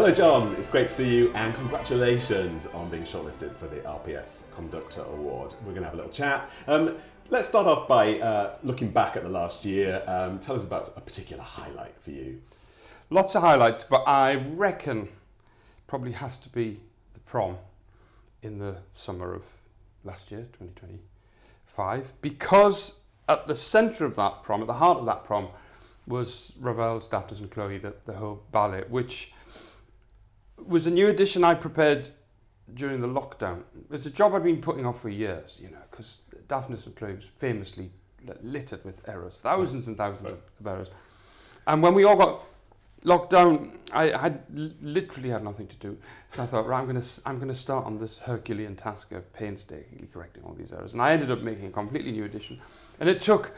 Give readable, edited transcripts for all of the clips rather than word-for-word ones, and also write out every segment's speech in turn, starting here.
Hello John, it's great to see you and congratulations on being shortlisted for the RPS Conductor Award. We're going to have a little chat. Let's start off by looking back at the last year. Tell us about a particular highlight for you. Lots of highlights, but I reckon probably has to be the prom in the summer of last year, 2025, because at the centre of that prom, at the heart of that prom, was Ravel's Daphnis and Chloe, the whole ballet, which was a new edition I prepared during the lockdown. It's a job I've been putting off for years, you know, because Daphnis and Chloe was famously littered with errors, thousands and thousands of errors. And when we all got locked down, I literally had nothing to do. So I thought, right, I'm going to start on this Herculean task of painstakingly correcting all these errors. And I ended up making a completely new edition. And it took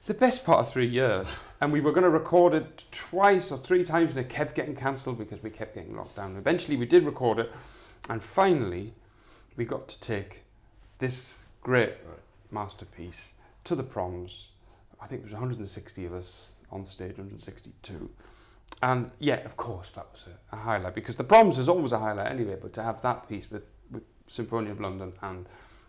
the best part of 3 years. And we were going to record it twice or three times, and it kept getting cancelled because we kept getting locked down. Eventually, we did record it. And finally, we got to take this great masterpiece to the proms. I think it was 160 of us on stage, 162. And yeah, of course, that was a highlight, because the proms is always a highlight anyway, but to have that piece with Symphony of London and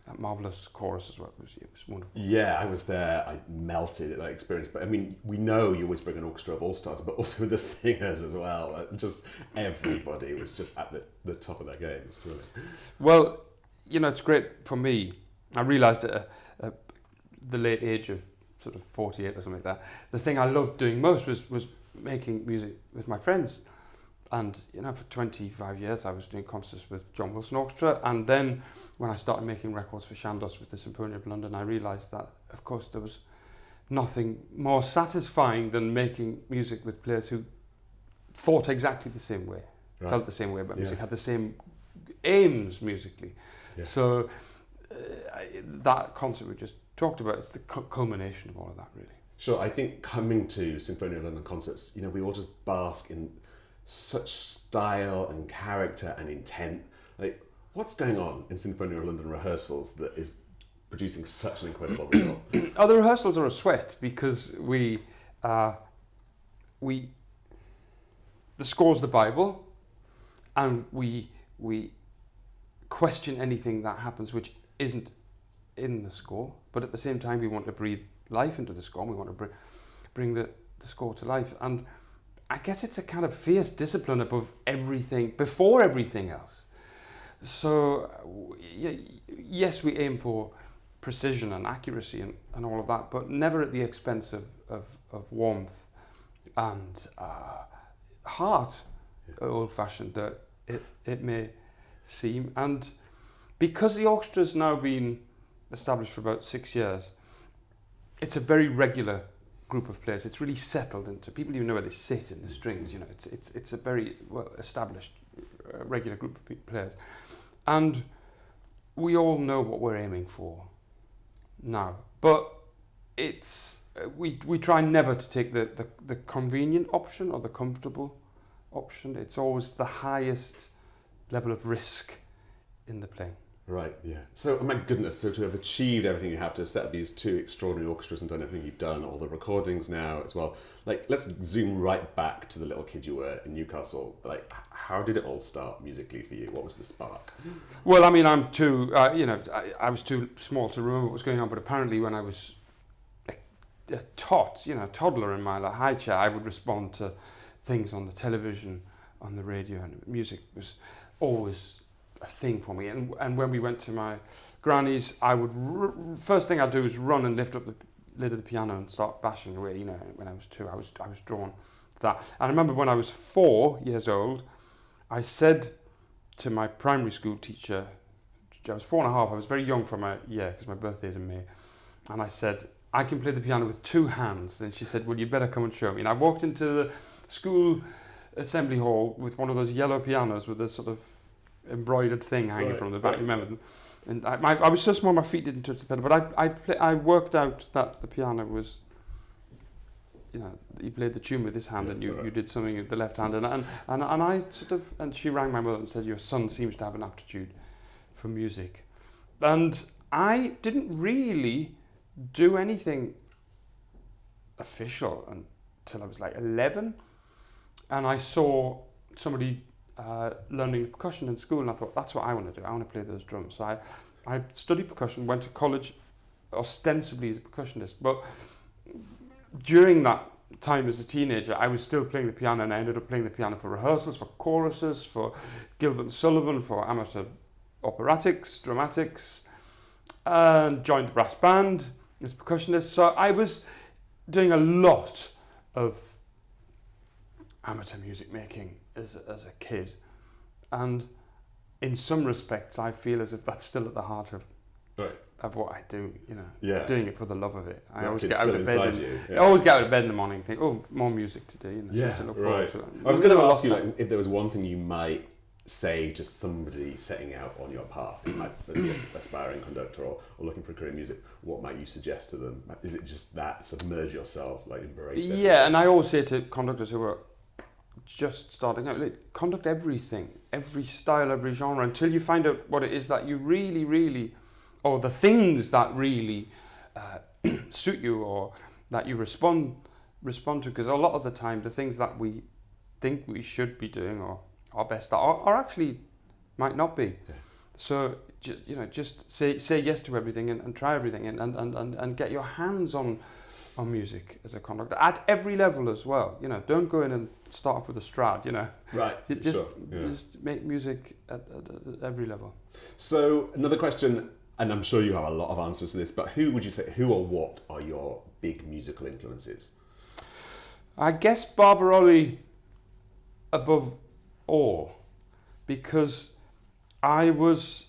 that marvellous chorus as well, it was wonderful. Yeah, I was there, I melted at that experience, but I mean, we know you always bring an orchestra of all-stars, but also the singers as well. Just everybody was just at the top of their games, really. Well, you know, it's great for me. I realised at the late age of sort of 48 or something like that, the thing I loved doing most was making music with my friends. And you know, for 25 years I was doing concerts with John Wilson Orchestra, and then when I started making records for Chandos with the Symphony of London, I realised that of course there was nothing more satisfying than making music with players who thought exactly the same way, felt the same way about music, had the same aims musically. So that concert we just talked about, it's the culmination of all of that, really. Sure, I think coming to Symphony of London concerts, you know, we all just bask in such style and character and intent. Like, what's going on in Symphony of London rehearsals that is producing such an incredible result? Oh, the rehearsals are a sweat, because the score's the Bible, and we question anything that happens which isn't in the score, but at the same time we want to breathe life into the score, and we want to bring the score to life. And I guess it's a kind of fierce discipline above everything, before everything else. So yes, we aim for precision and accuracy and all of that, but never at the expense of warmth and heart, old-fashioned that it may seem. And because the orchestra's now been established for about 6 years, it's a very regular group of players. It's really settled into, people even know where they sit in the strings, you know, it's a very well established regular group of players. And we all know what we're aiming for now, but it's we try never to take the convenient option or the comfortable option. It's always the highest level of risk in the playing. Right, yeah. So, oh my goodness, so to have achieved everything you have, to set up these two extraordinary orchestras and done everything you've done, all the recordings now as well, like, let's zoom right back to the little kid you were in Newcastle. Like, how did it all start musically for you? What was the spark? Well, I mean, I'm too, I was too small to remember what was going on, but apparently when I was a toddler in my high chair, I would respond to things on the television, on the radio, and music was always a thing for me. And when we went to my granny's, I would first thing I'd do is run and lift up the lid of the piano and start bashing away. You know, when I was 2, I was drawn to that. And I remember when I was 4 years old, I said to my primary school teacher, I was 4 and a half, I was very young for my year because my birthday is in May, and I said, I can play the piano with 2 hands. And she said, well, you better come and show me. And I walked into the school assembly hall with one of those yellow pianos with this sort of embroidered thing hanging from the back. Remember them? And I was so small my feet didn't touch the pedal, but I worked out that the piano was, you know, you played the tune with this hand and you did something with the left hand, and I sort of, and she rang my mother and said, your son seems to have an aptitude for music. And I didn't really do anything official until I was like 11, and I saw somebody learning percussion in school, and I thought, that's what I want to do. I want to play those drums. So I studied percussion, went to college ostensibly as a percussionist, but during that time as a teenager, I was still playing the piano, and I ended up playing the piano for rehearsals, for choruses, for Gilbert and Sullivan, for amateur operatics, dramatics, and joined the brass band as a percussionist. So I was doing a lot of amateur music making as a kid, and in some respects I feel as if that's still at the heart of what I do, doing it for the love of it. I always get out of bed I always get out of bed in the morning and think, oh, more music today, to look forward to. I was going to ask you, like, if there was one thing you might say to somebody setting out on your path, you might be an aspiring conductor or looking for a career in music, what might you suggest to them? Is it just that, submerge yourself, like embrace it? Yeah, and I always say to conductors who are just starting out, like, conduct everything, every style, every genre, until you find out what it is that you really, really, or the things that really suit you or that you respond to, because a lot of the time the things that we think we should be doing or are best at are actually might not be. Yeah. So just say yes to everything and try everything and get your hands on music as a conductor at every level as well. Don't go in and start off with a Strad. Right. Just make music at every level. So another question, and I'm sure you have a lot of answers to this, but who or what are your big musical influences? I guess Barbaroli above all, because I was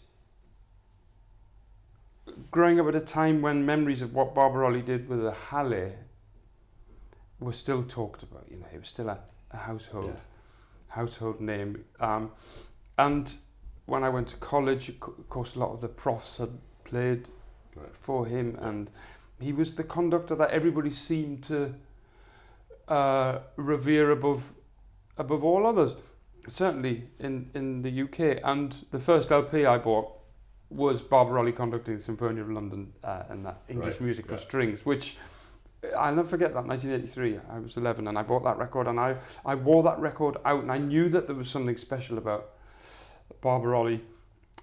growing up at a time when memories of what Barbaroli did with the Halle were still talked about. He was still a household name. And when I went to college, of course, a lot of the profs had played for him, and he was the conductor that everybody seemed to revere above all others. Certainly in the UK, and the first LP I bought was Barbaroli conducting the Symphony of London and that English music for strings, which I'll never forget that, 1983. I was 11 and I bought that record, and I wore that record out, and I knew that there was something special about Barbaroli,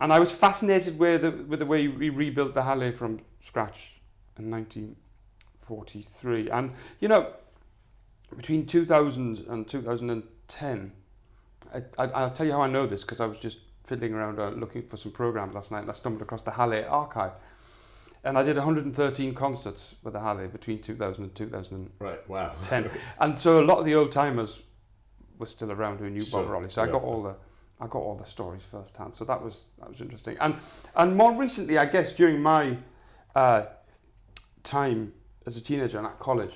and I was fascinated with the way he rebuilt the Halle from scratch in 1943. And between 2000 and 2010, I'll tell you how I know this, because I was just fiddling around looking for some programs last night, and I stumbled across the Halle archive, and I did 113 concerts with the Halle between 2000 and 2010. Right, wow. And so a lot of the old timers were still around who knew Barbaroli, so I got all the stories firsthand. So that was interesting. And more recently, I guess, during my time as a teenager and at college,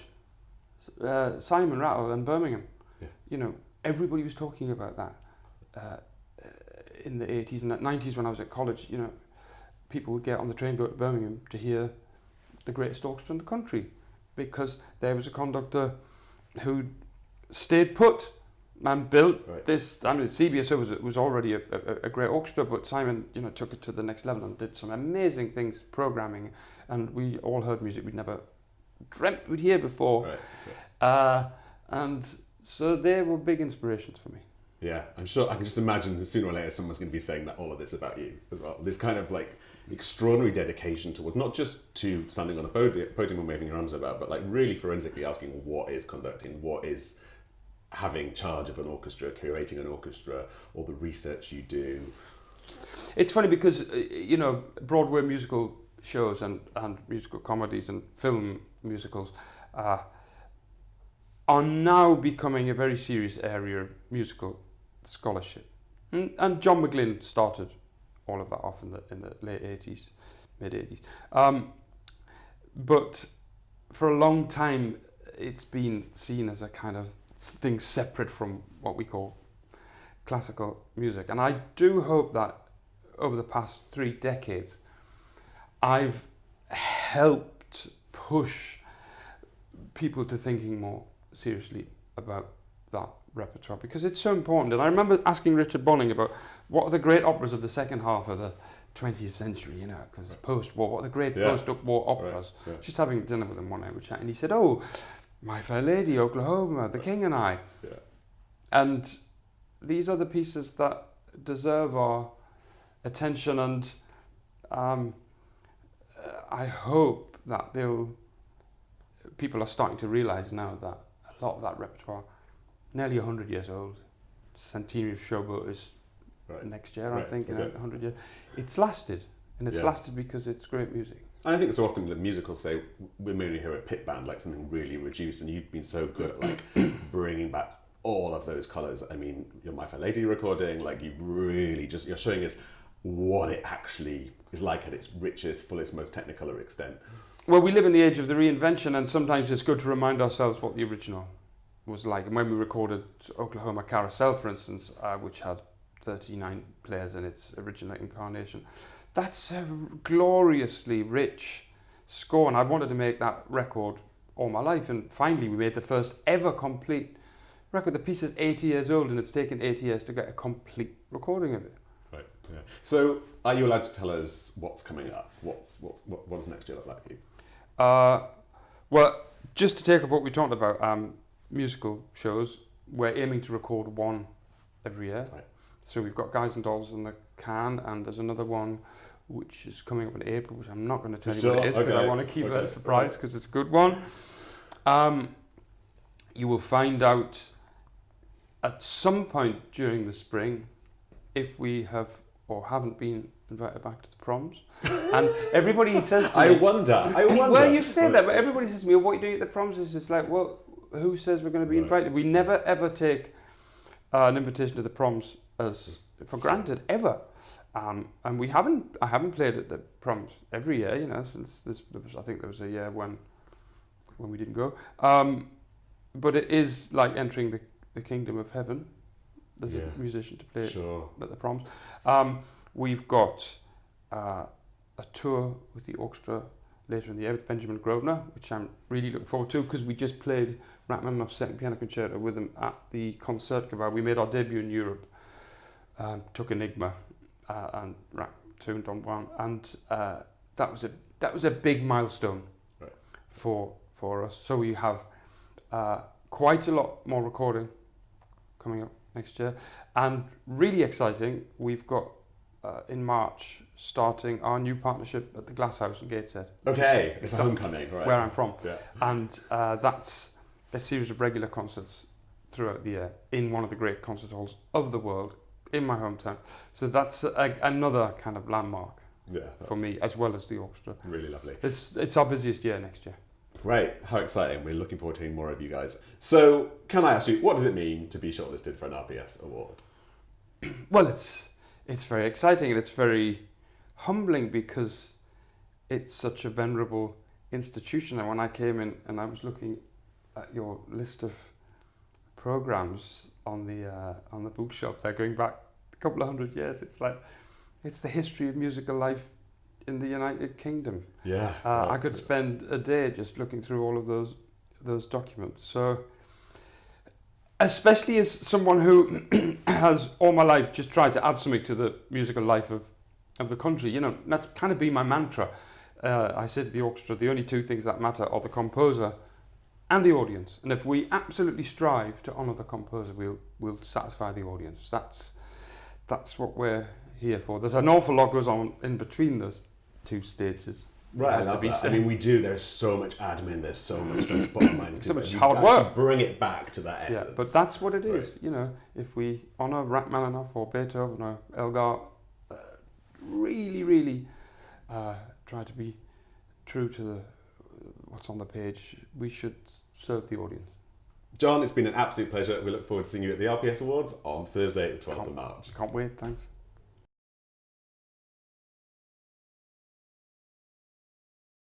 Simon Rattle in Birmingham, everybody was talking about that in the 80s and 90s when I was at college. People would get on the train, go to Birmingham to hear the greatest orchestra in the country, because there was a conductor who stayed put and built this. I mean, CBSO was already a great orchestra, but Simon, took it to the next level and did some amazing things, programming, and we all heard music we'd never dreamt we'd hear before. Right. And so they were big inspirations for me. Yeah, I'm sure. I can just imagine that sooner or later someone's going to be saying that all of this about you as well. This kind of like extraordinary dedication towards not just to standing on a podium and waving your arms about, but like really forensically asking what is conducting, what is having charge of an orchestra, curating an orchestra, all the research you do. It's funny because Broadway musical shows and musical comedies and film musicals are now becoming a very serious area of musical scholarship. And John McGlynn started all of that off in the late 80s, mid 80s. But for a long time, it's been seen as a kind of thing separate from what we call classical music. And I do hope that over the past 3 decades, I've helped push people to thinking more seriously about that repertoire, because it's so important. And I remember asking Richard Bonning about what are the great operas of the second half of the 20th century, because post-war, what are the great post-war operas? Right. Just having dinner with him one night, and he said, My Fair Lady, Oklahoma, The King and I. Yeah. And these are the pieces that deserve our attention, and I hope that people are starting to realise now that a lot of that repertoire, nearly 100 years old, centenary of Showboat is next year, I think, 100 years. It's lasted, and it's lasted because it's great music. And I think so often the musicals say, we're mainly here at pit band, like something really reduced, and you've been so good at like bringing back all of those colours. I mean, your My Fair Lady recording, like you've really you're showing us what it actually is like at its richest, fullest, most technicolor extent. Well, we live in the age of the reinvention, and sometimes it's good to remind ourselves what the original was like. And when we recorded Oklahoma Carousel, for instance, which had 39 players in its original incarnation, that's a gloriously rich score, and I wanted to make that record all my life, and finally we made the first ever complete record. The piece is 80 years old, and it's taken 80 years to get a complete recording of it. Right. Yeah. So, are you allowed to tell us what's coming up? What does next year look like for you? Well, just to take up what we talked about, musical shows, we're aiming to record one every year. Right. So we've got Guys and Dolls in the can, and there's another one which is coming up in April, which I'm not going to tell you what it is because I want to keep it a surprise because it's a good one. You will find out at some point during the spring if we have or haven't been invited back to the proms. And everybody says to me... I wonder. Well, you say that, but everybody says to me, what are you doing at the proms? It's just like, well, who says we're going to be invited? We never, ever take an invitation to the proms as for granted, ever. And I haven't played at the proms every year, you know, since I think there was a year when we didn't go. But it is like entering the kingdom of heaven. There's a musician to play at the proms. We've got a tour with the orchestra later in the year with Benjamin Grosvenor, which I'm really looking forward to because we just played Rachmaninoff's Second Piano Concerto with him at the Concertgebouw. We made our debut in Europe, took Enigma and tuned Don Juan, and that was a big milestone for us. So we have quite a lot more recording coming up next year, and really exciting, we've got in March starting our new partnership at the Glass House in Gateshead. Okay, it's homecoming, right? Where I'm from. Yeah. And that's a series of regular concerts throughout the year in one of the great concert halls of the world in my hometown. So that's another kind of landmark for me, as well as the orchestra. Really lovely. It's our busiest year next year. Great, how exciting. We're looking forward to hearing more of you guys. So, can I ask you, what does it mean to be shortlisted for an RPS award? Well, it's very exciting, and it's very humbling because it's such a venerable institution. And when I came in and I was looking at your list of programs on the bookshelf there, going back a couple of 100 years, it's like it's the history of musical life in the United Kingdom. Yeah. I could spend a day just looking through all of those documents. So, especially as someone who has all my life just tried to add something to the musical life of the country, you know, that's kind of been my mantra. I say to the orchestra, the only two things that matter are the composer and the audience. And if we absolutely strive to honour the composer, we'll satisfy the audience. That's what we're here for. There's an awful lot goes on in between those two stages. Right, I mean, we do. There's so much admin. There's so much to put our minds to. So much hard work. Bring it back to that essence. Yeah, but that's what it is. Right. You know, if we honour Rachmaninoff or Beethoven or Elgar, really, really try to be true to what's on the page, we should serve the audience. John, it's been an absolute pleasure. We look forward to seeing you at the RPS Awards on Thursday, the 12th of March. Can't wait. Thanks.